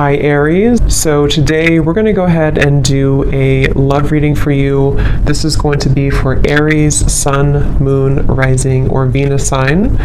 Hi Aries. So today we're going to go ahead and do a love reading for you. This is going to be for Aries, Sun, Moon, Rising, or Venus sign.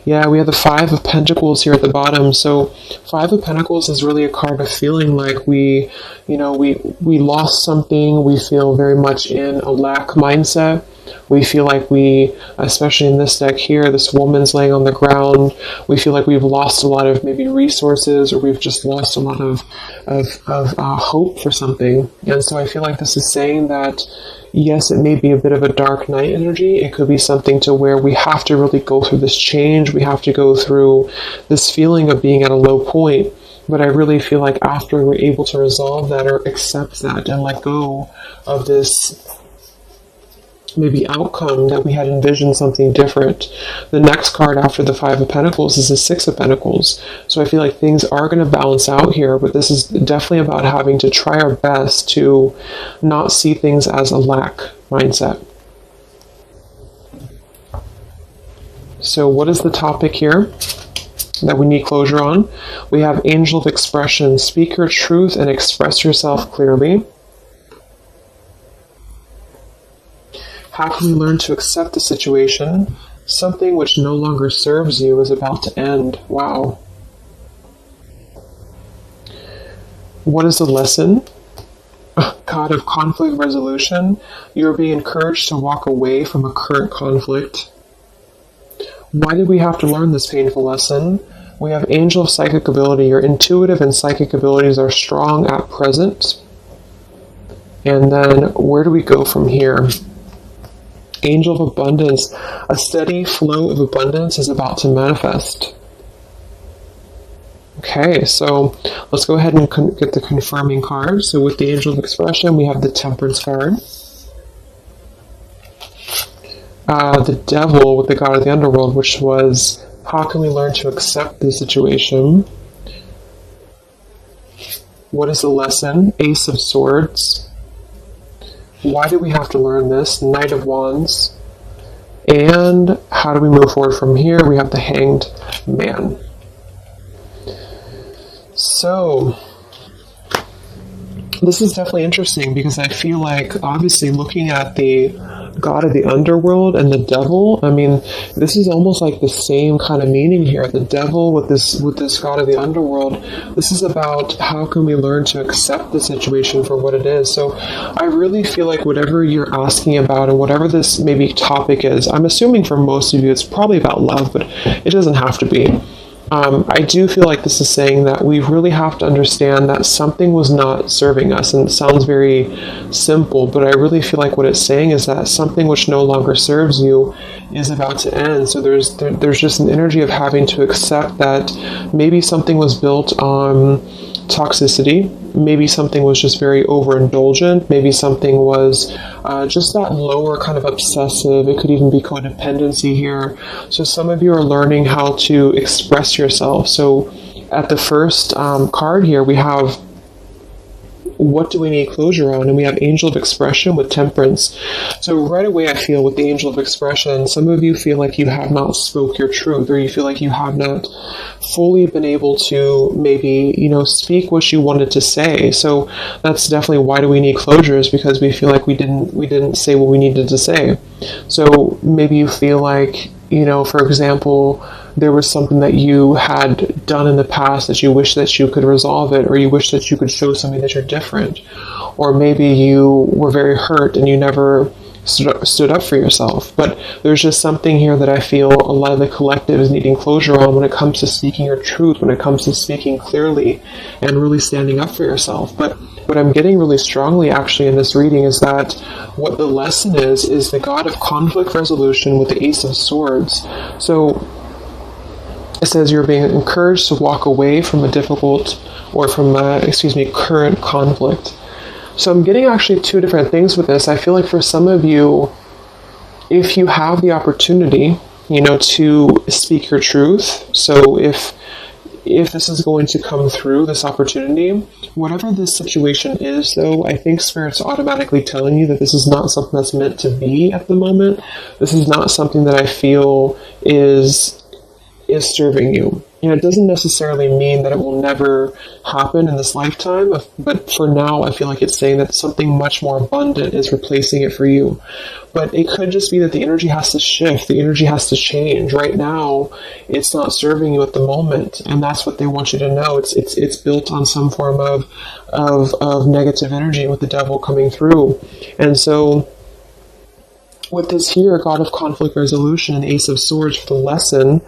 Yeah, we have the Five of Pentacles here at the bottom. So Five of Pentacles is really a card of feeling like we lost something. We feel very much in a lack mindset. We feel like we, especially in this deck here, this woman's laying on the ground. We feel like we've lost a lot of maybe resources, or we've just lost a lot of hope for something. And so I feel like this is saying that, yes, it may be a bit of a dark night energy. It could be something to where we have to really go through this change. We have to go through this feeling of being at a low point. But I really feel like after we're able to resolve that or accept that and let go of this maybe outcome that we had envisioned something different. The next card after the Five of Pentacles is the Six of Pentacles. So I feel like things are going to balance out here, but this is definitely about having to try our best to not see things as a lack mindset. So what is the topic here that we need closure on? We have Angel of Expression. Speak your truth and express yourself clearly. How can we learn to accept the situation? Something which no longer serves you is about to end. Wow. What is the lesson? God of conflict resolution. You're being encouraged to walk away from a current conflict. Why did we have to learn this painful lesson? We have Angel of Psychic Ability. Your intuitive and psychic abilities are strong at present. And then where do we go from here? Angel of Abundance. A steady flow of abundance is about to manifest. Okay, so let's go ahead and get the confirming card. So with the Angel of Expression, we have the Temperance card. The Devil with the God of the Underworld, which was, how can we learn to accept the situation? What is the lesson? Ace of Swords. Why do we have to learn this? Knight of Wands. And how do we move forward from here? We have the Hanged Man. So this is definitely interesting because I feel like, obviously, looking at the God of the Underworld and the Devil, I mean, this is almost like the same kind of meaning here. The Devil with this God of the Underworld, this is about how can we learn to accept the situation for what it is. So I really feel like whatever you're asking about and whatever this maybe topic is, I'm assuming for most of you it's probably about love, but it doesn't have to be. I do feel like this is saying that we really have to understand that something was not serving us, and it sounds very simple, but I really feel like what it's saying is that something which no longer serves you is about to end. So there's just an energy of having to accept that maybe something was built on toxicity, maybe something was just very overindulgent, maybe something was just that lower kind of obsessive. It could even be codependency here. So some of you are learning how to express yourself. So at the first card here, we have what do we need closure on? And we have Angel of Expression with Temperance. So right away I feel with the Angel of Expression, some of you feel like you have not spoke your truth, or you feel like you have not fully been able to maybe, speak what you wanted to say. So that's definitely why do we need closure, is because we feel like we didn't say what we needed to say. So maybe you feel like, for example, there was something that you had done in the past that you wish that you could resolve it, or you wish that you could show something that you're different. Or maybe you were very hurt and you never stood up for yourself. But there's just something here that I feel a lot of the collective is needing closure on when it comes to speaking your truth, when it comes to speaking clearly and really standing up for yourself. But what I'm getting really strongly actually in this reading is that what the lesson is the God of conflict resolution with the Ace of Swords. So it says you're being encouraged to walk away from a difficult, or from current conflict. So I'm getting actually two different things with this. I feel like for some of you, if you have the opportunity, to speak your truth. So if this is going to come through, this opportunity, whatever this situation is, though, I think Spirit's automatically telling you that this is not something that's meant to be at the moment. This is not something that I feel is serving you. And it doesn't necessarily mean that it will never happen in this lifetime, but for now, I feel like it's saying that something much more abundant is replacing it for you. But it could just be that the energy has to shift, the energy has to change. Right now, it's not serving you at the moment, and that's what they want you to know. It's built on some form of negative energy with the devil coming through, and so. With this here, God of Conflict Resolution and Ace of Swords for the lesson,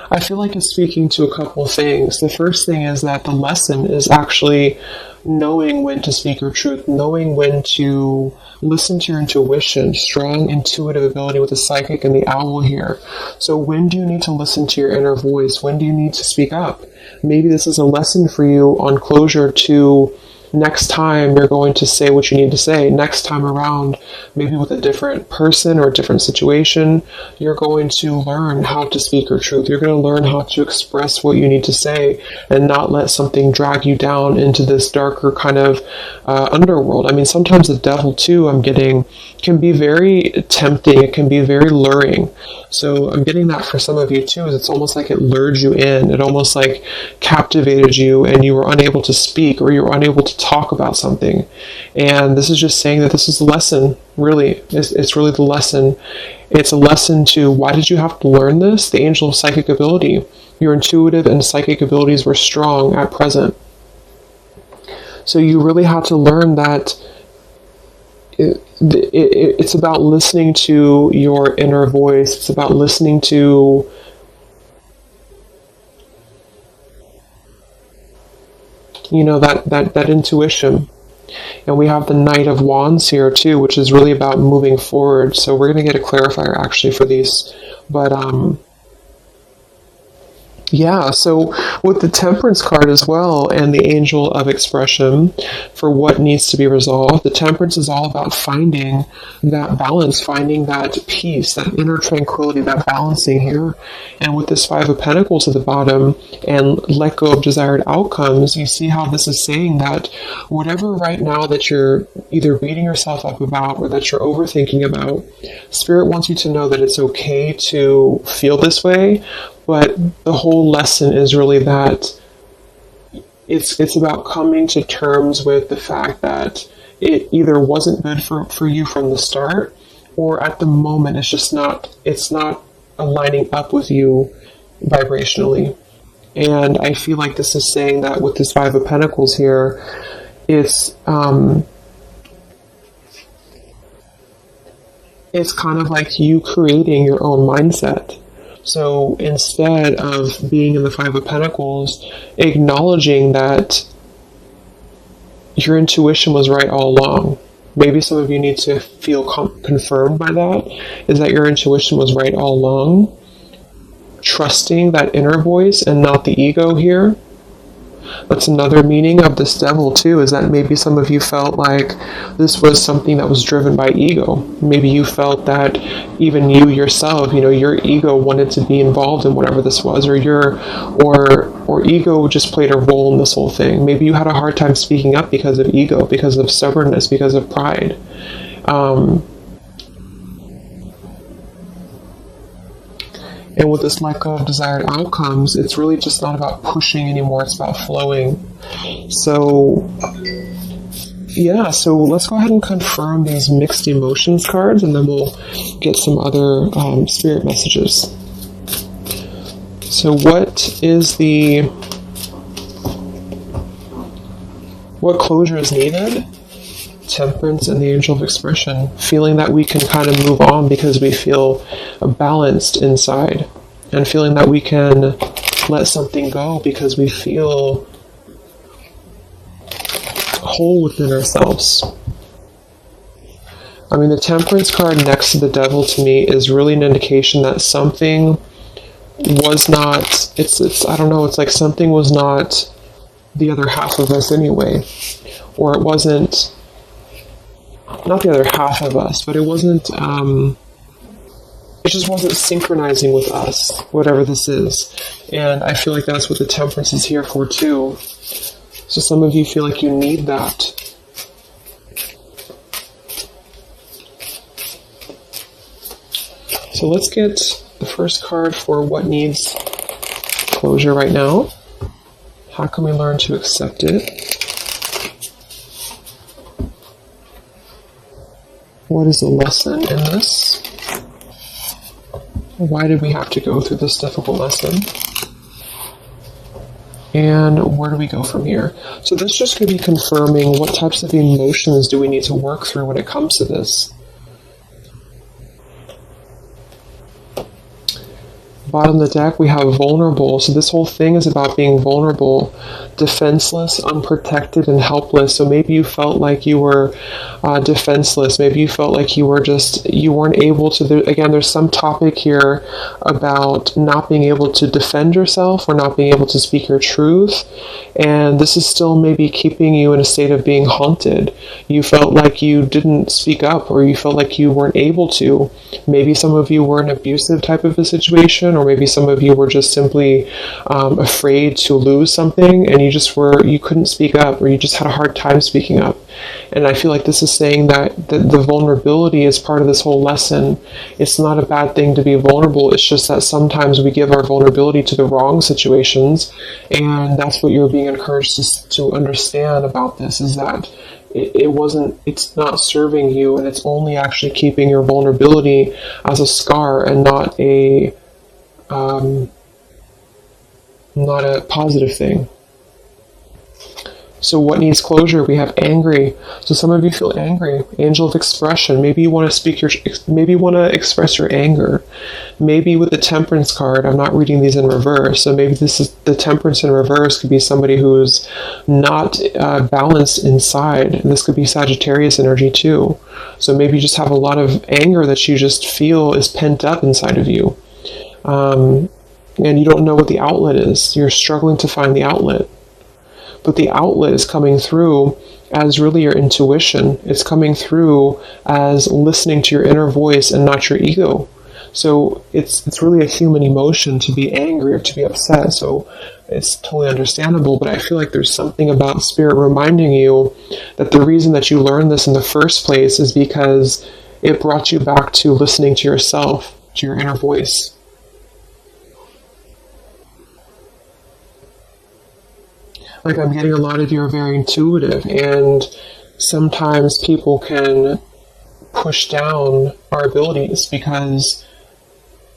I feel like it's speaking to a couple of things. The first thing is that the lesson is actually knowing when to speak your truth, knowing when to listen to your intuition, strong intuitive ability with the psychic and the owl here. So when do you need to listen to your inner voice? When do you need to speak up? Maybe this is a lesson for you on closure to next time you're going to say what you need to say. Next time around, maybe with a different person or a different situation, you're going to learn how to speak your truth. You're going to learn how to express what you need to say and not let something drag you down into this darker kind of underworld. I mean, sometimes the devil too, I'm getting, can be very tempting. It can be very luring. So I'm getting that for some of you too, is it's almost like it lured you in. It almost like captivated you and you were unable to speak or you were unable to talk about something. And this is just saying that this is the lesson, really. It's really the lesson. It's a lesson to why did you have to learn this? The angel of psychic ability. Your intuitive and psychic abilities were strong at present. So you really had to learn that it's about listening to your inner voice. It's about listening to that intuition. And we have the Knight of Wands here too, which is really about moving forward. So we're going to get a clarifier actually for these. But yeah, so with the Temperance card as well and the Angel of Expression for what needs to be resolved, the Temperance is all about finding that balance, finding that peace, that inner tranquility, that balancing here. And with this Five of Pentacles at the bottom and let go of desired outcomes, you see how this is saying that whatever right now that you're either beating yourself up about or that you're overthinking about, Spirit wants you to know that it's okay to feel this way. But the whole lesson is really that it's about coming to terms with the fact that it either wasn't good for you from the start, or at the moment it's not aligning up with you vibrationally. And I feel like this is saying that with this Five of Pentacles here, it's kind of like you creating your own mindset. So instead of being in the Five of Pentacles, acknowledging that your intuition was right all along. Maybe some of you need to feel confirmed by that, is that your intuition was right all along. Trusting that inner voice and not the ego here. That's another meaning of this devil too, is that maybe some of you felt like this was something that was driven by ego. Maybe you felt that even you yourself, your ego wanted to be involved in whatever this was, or ego just played a role in this whole thing. Maybe you had a hard time speaking up because of ego, because of stubbornness, because of pride. And with this let go of desired outcomes, it's really just not about pushing anymore, it's about flowing. So, yeah, so let's go ahead and confirm these mixed emotions cards, and then we'll get some other spirit messages. So what closure is needed? Temperance and the Angel of Expression, feeling that we can kind of move on because we feel balanced inside, and feeling that we can let something go because we feel whole within ourselves. I mean, the Temperance card next to the Devil to me is really an indication that something was not, I don't know, it's like something was not the other half of us anyway, or it wasn't, not the other half of us, but it wasn't, it just wasn't synchronizing with us, whatever this is. And I feel like that's what the Temperance is here for too. So some of you feel like you need that. So let's get the first card for what needs closure right now? How can we learn to accept it? What is the lesson in this? Why did we have to go through this difficult lesson? And where do we go from here? So this just could be confirming what types of emotions do we need to work through when it comes to this. Bottom of the deck, we have vulnerable. So this whole thing is about being vulnerable, defenseless, unprotected, and helpless. So maybe you felt like you were defenseless. Maybe you felt like you weren't able to. Again, there's some topic here about not being able to defend yourself or not being able to speak your truth. And this is still maybe keeping you in a state of being haunted. You felt like you didn't speak up, or you felt like you weren't able to. Maybe some of you were in an abusive type of a situation, or maybe some of you were just simply afraid to lose something, and you couldn't speak up, or you just had a hard time speaking up. And I feel like this is saying that the vulnerability is part of this whole lesson. It's not a bad thing to be vulnerable. It's just that sometimes we give our vulnerability to the wrong situations, and that's what you're being encouraged to understand about this, is that it's not serving you, and it's only actually keeping your vulnerability as a scar and not a positive thing. So what needs closure? We have angry. So some of you feel angry. Angel of expression. Maybe you want to express your anger. Maybe with the Temperance card, I'm not reading these in reverse. So maybe this is the Temperance in reverse. Could be somebody who's not balanced inside. And this could be Sagittarius energy too. So maybe you just have a lot of anger that you just feel is pent up inside of you. And you don't know what the outlet is. You're struggling to find the outlet. But the outlet is coming through as really your intuition. It's coming through as listening to your inner voice and not your ego. So it's really a human emotion to be angry or to be upset. So it's totally understandable, but I feel like there's something about Spirit reminding you that the reason that you learned this in the first place is because it brought you back to listening to yourself, to your inner voice. Like, I'm getting a lot of you are very intuitive, and sometimes people can push down our abilities because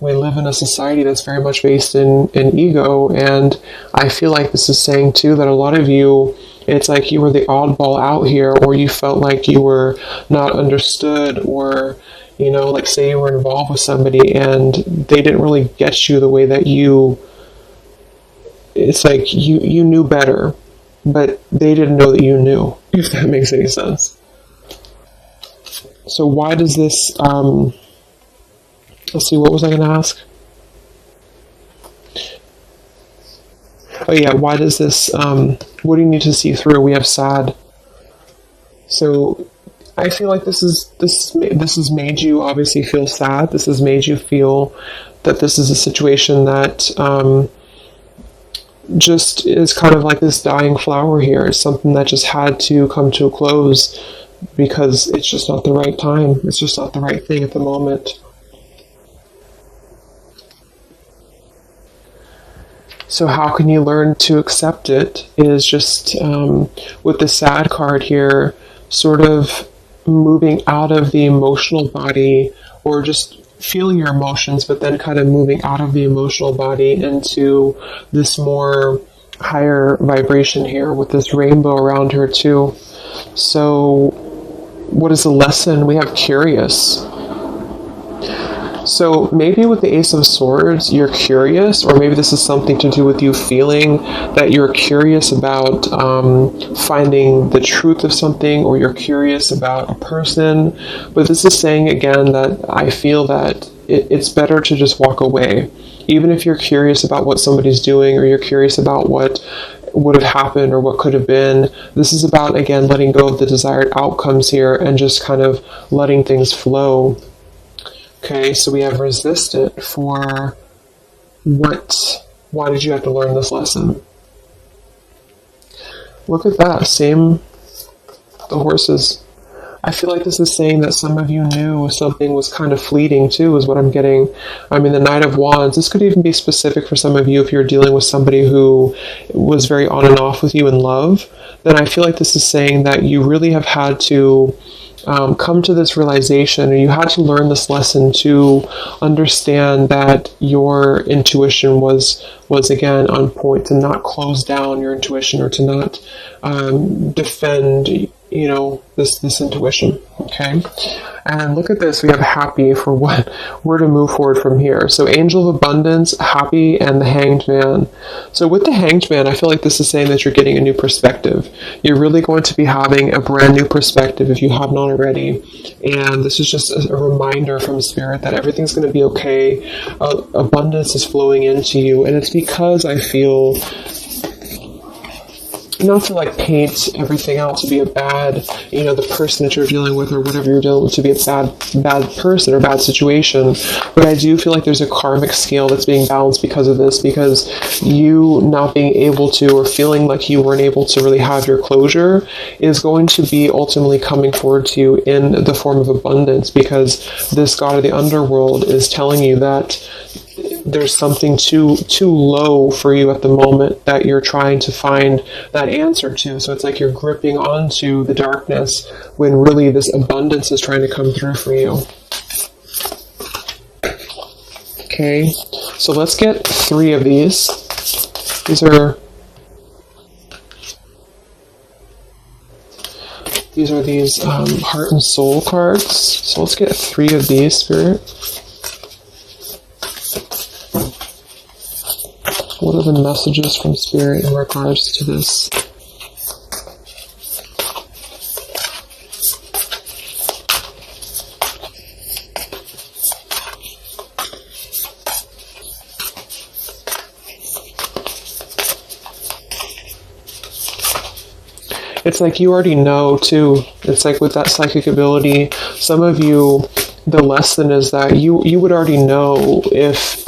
we live in a society that's very much based in ego. And I feel like this is saying too that a lot of you, it's like you were the oddball out here, or you felt like you were not understood, or like say you were involved with somebody and they didn't really get you the way that it's like you knew better, but they didn't know that you knew, if that makes any sense. So why does this, let's see, what was I going to ask? Oh yeah, why does this, what do you need to see through? We have sad. So I feel like this has made you obviously feel sad. This has made you feel that this is a situation that, just is kind of like this dying flower here. It's something that just had to come to a close because it's just not the right time. It's just not the right thing at the moment. So how can you learn to accept it is just with the sad card here, sort of moving out of the emotional body, or just feeling your emotions, but then kind of moving out of the emotional body into this more higher vibration here with this rainbow around her too. So what is the lesson? We have curious. So maybe with the Ace of Swords, you're curious, or maybe this is something to do with you feeling that you're curious about finding the truth of something, or you're curious about a person. But this is saying again that I feel that it's better to just walk away. Even if you're curious about what somebody's doing, or you're curious about what would have happened or what could have been, this is about, again, letting go of the desired outcomes here and just kind of letting things flow. Okay, so we have resistant for why did you have to learn this lesson? Look at that, the horses. I feel like this is saying that some of you knew something was kind of fleeting too, is what I'm getting. I mean, the Knight of Wands, this could even be specific for some of you if you're dealing with somebody who was very on and off with you in love. Then I feel like this is saying that you really have had to come to this realization, or you had to learn this lesson to understand that your intuition was again on point, to not close down your intuition, or to not defend this intuition. Okay, and look at this, we have happy for what we're to move forward from here. So angel of abundance, happy, and the Hanged Man. So with the Hanged Man, I feel like this is saying that you're getting a new perspective. You're really going to be having a brand new perspective if you have not already, and this is just a reminder from Spirit that everything's going to be okay. Abundance is flowing into you, and it's because I feel, not to like paint everything out to be a bad, the person that you're dealing with or whatever you're dealing with to be a bad person or bad situation, but I do feel like there's a karmic scale that's being balanced because of this, because you not being able to, or feeling like you weren't able to really have your closure, is going to be ultimately coming forward to you in the form of abundance, because this god of the underworld is telling you that there's something too low for you at the moment that you're trying to find that answer to. So it's like you're gripping onto the darkness when really this abundance is trying to come through for you. Okay, so let's get 3 of these. These are heart and soul cards. So let's get 3 of these, Spirit. What are the messages from Spirit in regards to this? It's like you already know too. It's like with that psychic ability, some of you, the lesson is that you would already know if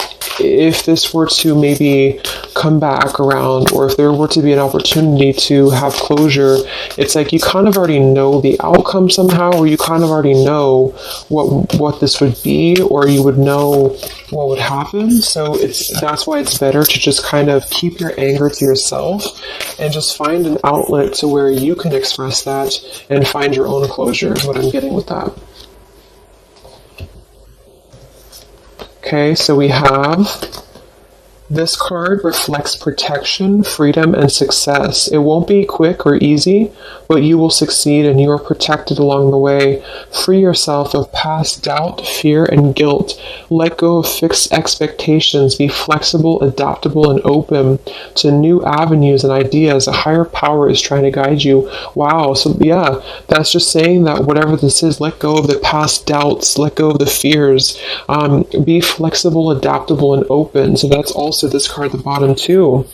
this were to maybe come back around, or if there were to be an opportunity to have closure. It's like you kind of already know the outcome somehow, or you kind of already know what this would be, or you would know what would happen. So that's why it's better to just kind of keep your anger to yourself and just find an outlet to where you can express that and find your own closure, is what I'm getting with that. Okay, so we have this card reflects protection, freedom, and success. It won't be quick or easy, but you will succeed and you are protected along the way. Free yourself of past doubt, fear, and guilt. Let go of fixed expectations. Be flexible, adaptable, and open to new avenues and ideas. A higher power is trying to guide you. Wow, so yeah, that's just saying that whatever this is, let go of the past doubts, let go of the fears. Be flexible, adaptable, and open. So that's also this card at the bottom too.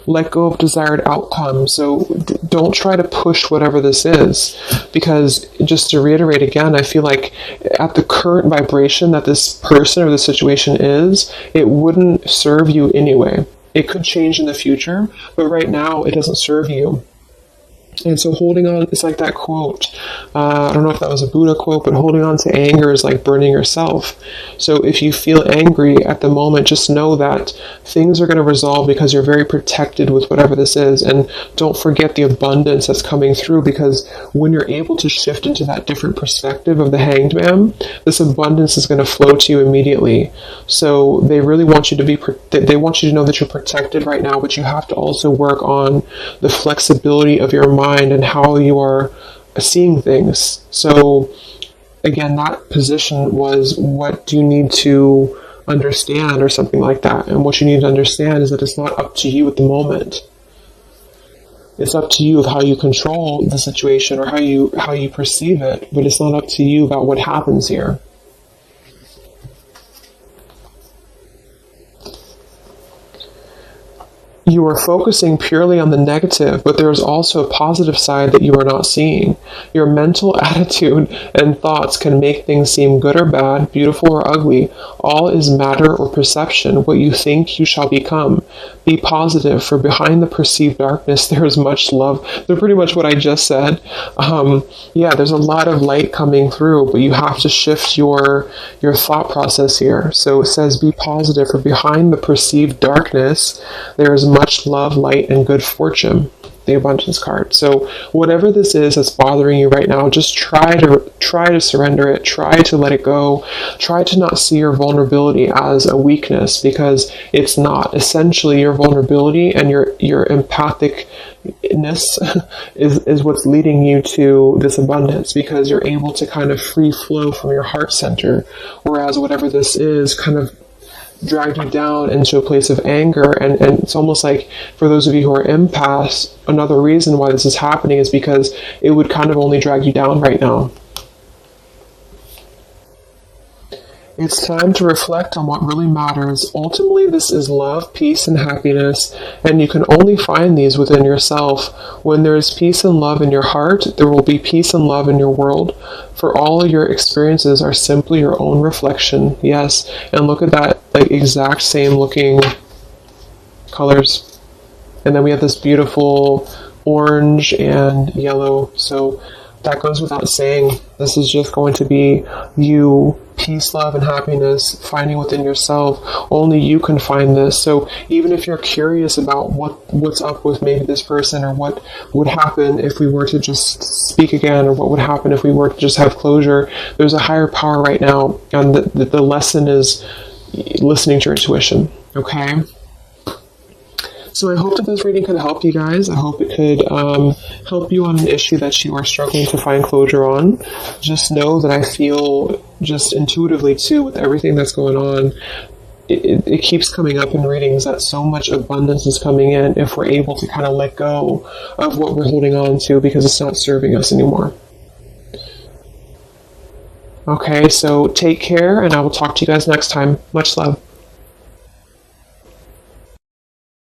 Let go of desired outcomes. So don't try to push whatever this is, because just to reiterate again, I feel like at the current vibration that this person or the situation is, it wouldn't serve you anyway. It could change in the future, but right now it doesn't serve you. And so holding on, it's like that quote, I don't know if that was a Buddha quote, but holding on to anger is like burning yourself. So if you feel angry at the moment, just know that things are going to resolve because you're very protected with whatever this is. And don't forget the abundance that's coming through, because when you're able to shift into that different perspective of the Hanged Man, this abundance is going to flow to you immediately. So they really want you to they want you to know that you're protected right now, but you have to also work on the flexibility of your mind and how you are seeing things. So again, that position was, what do you need to understand, or something like that. And what you need to understand is that it's not up to you at the moment. It's up to you of how you control the situation, or how you perceive it, but it's not up to you about what happens here. you are focusing purely on the negative, but there is also a positive side that you are not seeing. Your mental attitude and thoughts can make things seem good or bad, beautiful or ugly. All is matter or perception. What you think, you shall become. Be positive, for behind the perceived darkness there is much love. So pretty much what I just said. There's a lot of light coming through, but you have to shift your thought process here. So it says, be positive, for behind the perceived darkness there is much love, light, and good fortune. The abundance card. So whatever this is that's bothering you right now, just try to surrender it, try to let it go, try to not see your vulnerability as a weakness, because it's not. Essentially, your vulnerability and your empathicness is what's leading you to this abundance, because you're able to kind of free flow from your heart center, whereas whatever this is kind of dragged you down into a place of anger. And it's almost like, for those of you who are empaths, another reason why this is happening is because it would kind of only drag you down right now. It's time to reflect on what really matters. Ultimately, this is love, peace, and happiness, and you can only find these within yourself. When there is peace and love in your heart, there will be peace and love in your world, for all your experiences are simply your own reflection. Yes, and look at that, like exact same looking colors. And then we have this beautiful orange and yellow, so that goes without saying. This is just going to be you, peace, love, and happiness, finding within yourself. Only you can find this. So even if you're curious about what's up with maybe this person, or what would happen if we were to just speak again, or what would happen if we were to just have closure, there's a higher power right now, and the lesson is listening to your intuition. Okay? So I hope that this reading could help you guys. I hope it could help you on an issue that you are struggling to find closure on. Just know that I feel just intuitively too, with everything that's going on, it keeps coming up in readings that so much abundance is coming in if we're able to kind of let go of what we're holding on to, because it's not serving us anymore. Okay, so take care, and I will talk to you guys next time. Much love.